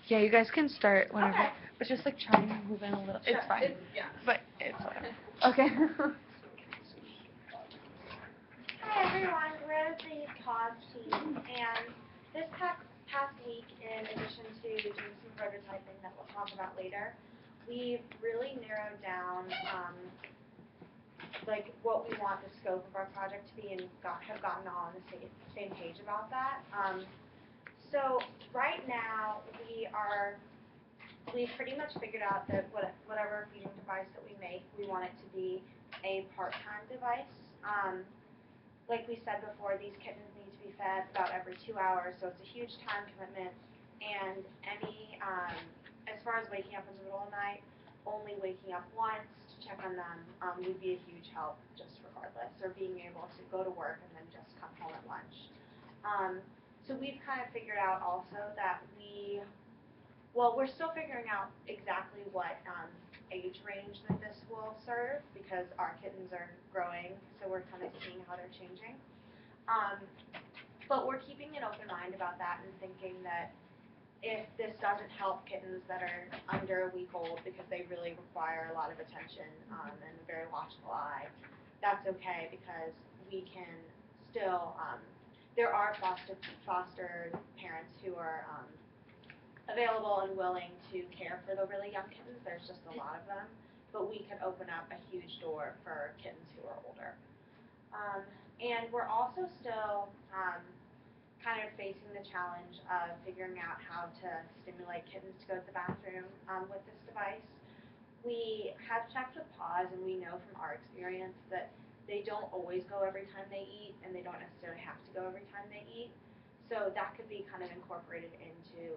Yeah, you guys can start whenever. Okay. But just like try and move in a little. It's fine. Yeah. But it's fine. Okay. Hi everyone, we're the Paws team, and this past week, in addition to doing some prototyping that we'll talk about later, we've really narrowed down like what we want the scope of our project to be, and have gotten all on the same page about that. So right now we've pretty much figured out that whatever feeding device that we make, we want it to be a part-time device. Like we said before, these kittens need to be fed about every 2 hours, so it's a huge time commitment. And as far as waking up in the middle of the night, only waking up once to check on them would be a huge help, just regardless, or being able to go to work and then just come home at lunch. So we've kind of figured out also that we're still figuring out exactly what age range that this will serve, because our kittens are growing, so we're kind of seeing how they're changing. But we're keeping an open mind about that and thinking that if this doesn't help kittens that are under a week old, because they really require a lot of attention and a very watchful eye, that's okay, because we can still, there are foster parents who are available and willing to care for the really young kittens. There's just a lot of them, but we could open up a huge door for kittens who are older. And we're also still kind of facing the challenge of figuring out how to stimulate kittens to go to the bathroom with this device. We have checked with Paws, and we know from our experience that they don't always go every time they eat, and they don't necessarily have to go every time they eat. So that could be kind of incorporated into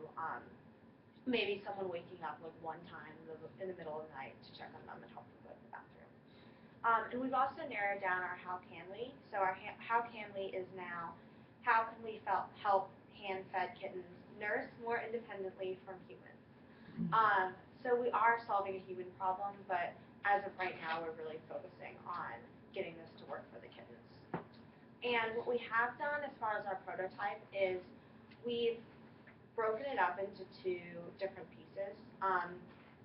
maybe someone waking up like one time in the middle of the night to check on them and help them go to the bathroom. And we've also narrowed down our how can we. So our how can we is now, how can we help hand-fed kittens nurse more independently from humans? So we are solving a human problem, but as of right now, we're really focusing on getting this to work for the kittens. And what we have done as far as our prototype is we've broken it up into 2 different pieces.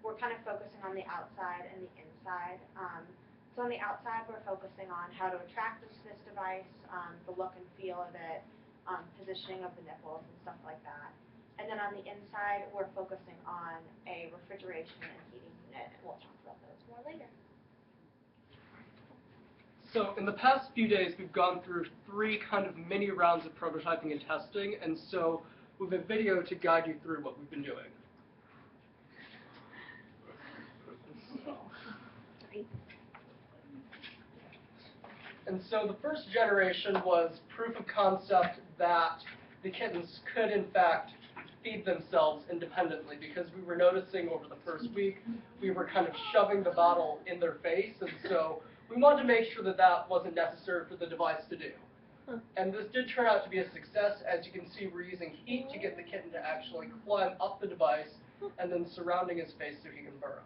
We're kind of focusing on the outside and the inside. So on the outside, we're focusing on how to attract them to this device, the look and feel of it, positioning of the nipples and stuff like that. And then on the inside, we're focusing on a refrigeration and heating unit, and we'll talk about those more later. So in the past few days, we've gone through 3 kind of mini rounds of prototyping and testing, and so we have a video to guide you through what we've been doing. And so the first generation was proof of concept that the kittens could, in fact, feed themselves independently, because we were noticing over the first week, we were kind of shoving the bottle in their face, and so we wanted to make sure that that wasn't necessary for the device to do. And this did turn out to be a success. As you can see, we're using heat to get the kitten to actually climb up the device and then surrounding his face so he can burrow.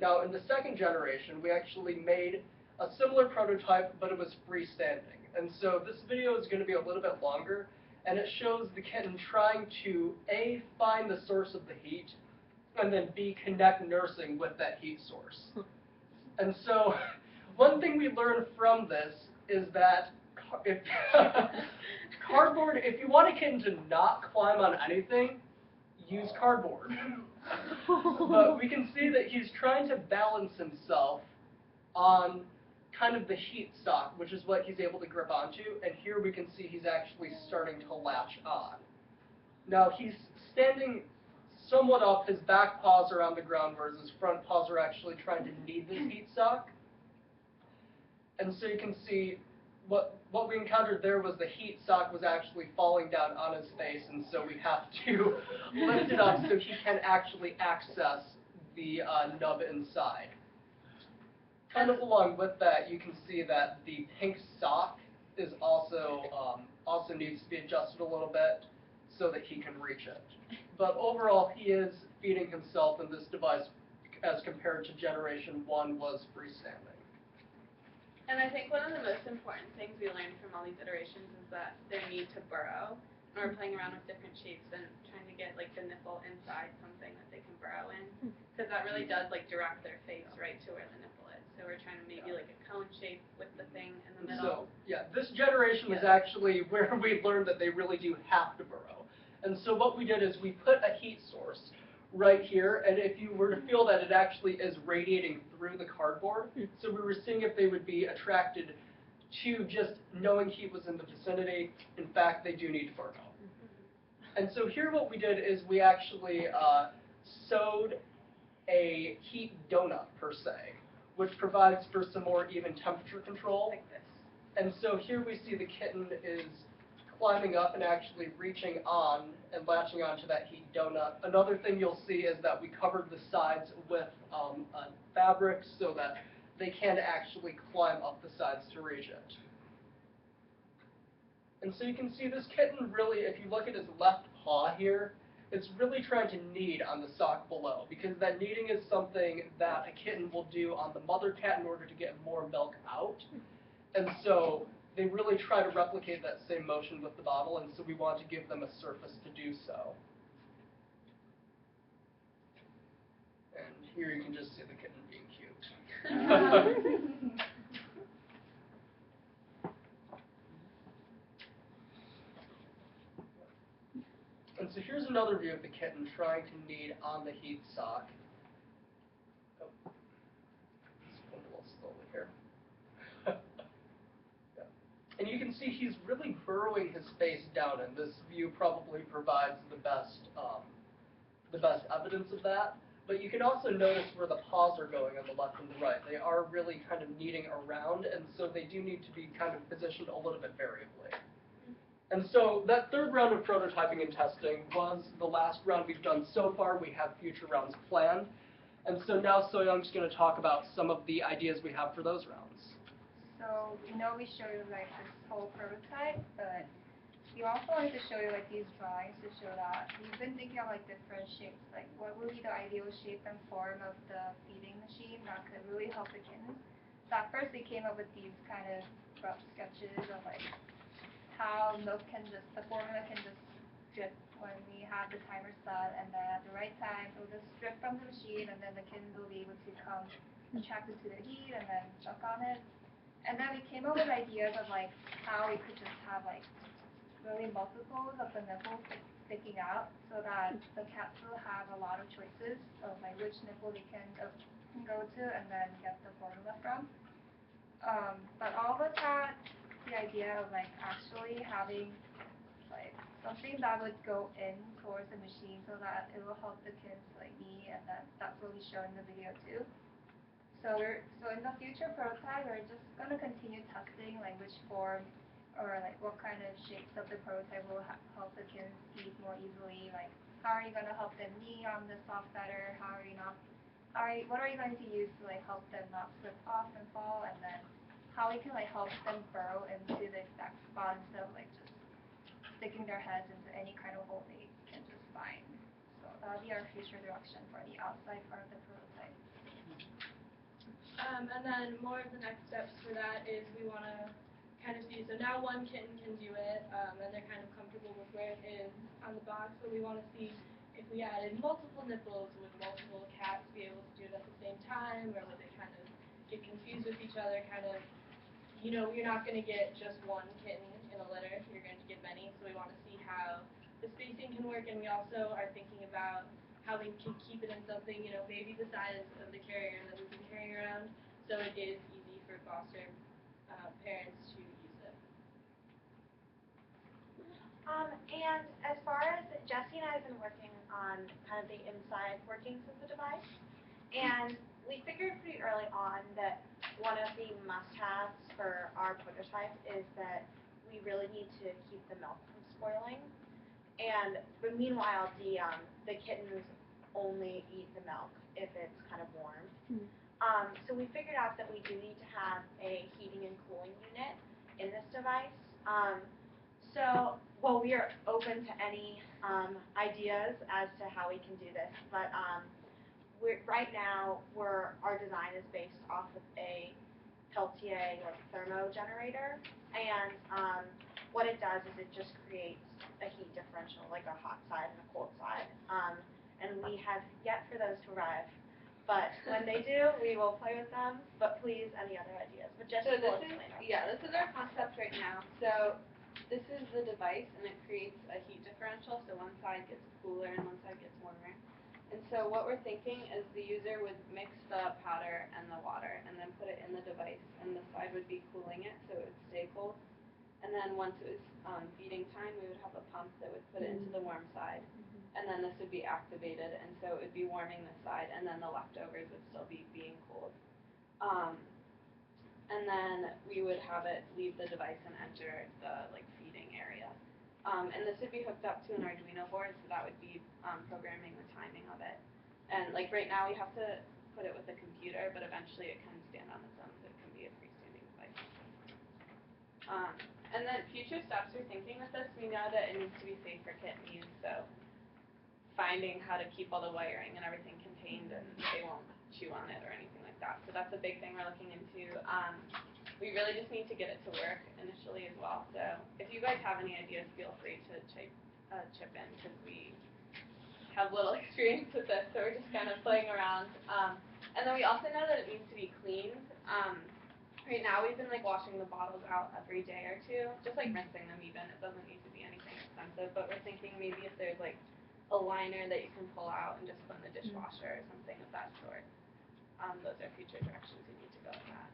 Now, in the second generation, we actually made a similar prototype, but it was freestanding. And so this video is going to be a little bit longer, and it shows the kitten trying to, A, find the source of the heat, and then B, connect nursing with that heat source. And so one thing we learned from this is that if cardboard, if you want a kitten to not climb on anything, use cardboard. But we can see that he's trying to balance himself on kind of the heat sock, which is what he's able to grip onto, and here we can see he's actually starting to latch on. Now he's standing somewhat up, his back paws are on the ground, whereas his front paws are actually trying to knead this heat sock. And so you can see what we encountered there was the heat sock was actually falling down on his face, and so we have to lift it up so he can actually access the nub inside. Kind of along with that, you can see that the pink sock is also needs to be adjusted a little bit so that he can reach it. But overall, he is feeding himself in this device as compared to Generation 1 was freestanding. And I think one of the most important things we learned from all these iterations is that their need to burrow. or playing around with different shapes and trying to get like the nipple inside something that they can burrow in, because that really does like direct their face right to where the nipple is. So we're trying to maybe like a cone shape with the thing in the middle. So, yeah, this generation was actually where we learned that they really do have to burrow. And so what we did is we put a heat source right here, and if you were to feel that it actually is radiating through the cardboard, so we were seeing if they would be attracted to just knowing heat was in the vicinity. In fact, they do need to burrow. And so here what we did is we actually sewed a heat donut, per se, which provides for some more even temperature control. Like this. And so here we see the kitten is climbing up and actually reaching on and latching onto that heat donut. Another thing you'll see is that we covered the sides with a fabric so that they can actually climb up the sides to reach it. And so you can see this kitten really, if you look at his left paw here, it's really trying to knead on the sock below, because that kneading is something that a kitten will do on the mother cat in order to get more milk out. And so they really try to replicate that same motion with the bottle, and so we want to give them a surface to do so. And here you can just see the kitten being cute. And so here's another view of the kitten trying to knead on the heat sock. Oh, it's going a little slowly here. Yeah. And you can see he's really burrowing his face down, and this view probably provides the best evidence of that. But you can also notice where the paws are going on the left and the right. They are really kind of kneading around, and so they do need to be kind of positioned a little bit variably. And so that third round of prototyping and testing was the last round we've done so far. We have future rounds planned. And so now So-Young's going to talk about some of the ideas we have for those rounds. So, we show you like this whole prototype, but we also wanted to show you like these drawings to show that we've been thinking of like different shapes, like what would be the ideal shape and form of the feeding machine that could really help the kittens. So at first we came up with these kind of rough sketches of like how milk the formula can just drip when we have the timer set, and then at the right time it will just drip from the machine, and then the kittens will be able to come attracted to the heat and then suck on it. And then we came up with ideas of like how we could just have like really multiples of the nipples sticking out, so that the cats will have a lot of choices of like which nipple they can go to and then get the formula from. But all of us had the idea of like actually having like something that would go in towards the machine so that it will help the kids like me, and then that's what we show in the video too. So in the future prototype we're just gonna continue testing like which form or like what kind of shapes of the prototype will help the kids eat more easily. Like how are you gonna help them knee on the sock better? What are you going to use to like help them not slip off and fall, and then how we can like help them burrow into the exact spot instead of like just sticking their heads into any kind of hole they can just find. So that'll be our future direction for the outside part of the prototype. And then more of the next steps for that is we want to kind of see, so now one kitten can do it, and they're kind of comfortable with where it is on the box, but we want to see if we added multiple nipples, would multiple cats be able to do it at the same time, or would they kind of get confused with each other, kind of, you're not going to get just one kitten in a litter, you're going to get many, so we want to see how the spacing can work, and we also are thinking about how we can keep it in something, maybe the size of the carrier that we've been carrying around, so it is easy for foster parents to use it. And as far as Jesse and I have been working on kind of the inside workings of the device, and we figured pretty early on that one of the must-haves for our prototype is that we really need to keep the milk from spoiling. But meanwhile, the kittens only eat the milk if it's kind of warm. So we figured out that we do need to have a heating and cooling unit in this device. We are open to any ideas as to how we can do this, but right now our design is based off of a Peltier or thermo generator, and what what it does is it just creates a heat differential, like a hot side and a cold side. And we have yet for those to arrive. But when they do, we will play with them. But please, any other ideas? But just So will this is, explain it. yeah, this is our concept right now. So this is the device, and it creates a heat differential, so one side gets cooler and one side gets warmer. And so what we're thinking is the user would mix the powder and the water, and then put it in the device, and the side would be cooling it, so it would stay cold. And then once it was feeding time, we would have a pump that would put it into the warm side. And then this would be activated, and so it would be warming this side, and then the leftovers would still be being cooled. And then we would have it leave the device and enter the feeding area. And this would be hooked up to an Arduino board, so that would be programming the timing of it. And right now we have to put it with a computer, but eventually it can stand on its own, so it can be a freestanding device. And then future steps we're thinking with this, we know that it needs to be safe for kitten use, so finding how to keep all the wiring and everything contained and they won't chew on it or anything like that. So that's a big thing we're looking into. We really just need to get it to work initially as well. So if you guys have any ideas, feel free to chip in because we have little experience with this, so we're just kind of playing around. And then we also know that it needs to be cleaned. Right now we've been washing the bottles out every day or two, just rinsing them even. It doesn't need to be anything expensive, but we're thinking maybe if there's a liner that you can pull out and just put in the dishwasher or something of that sort. Those are future directions we need to go with that.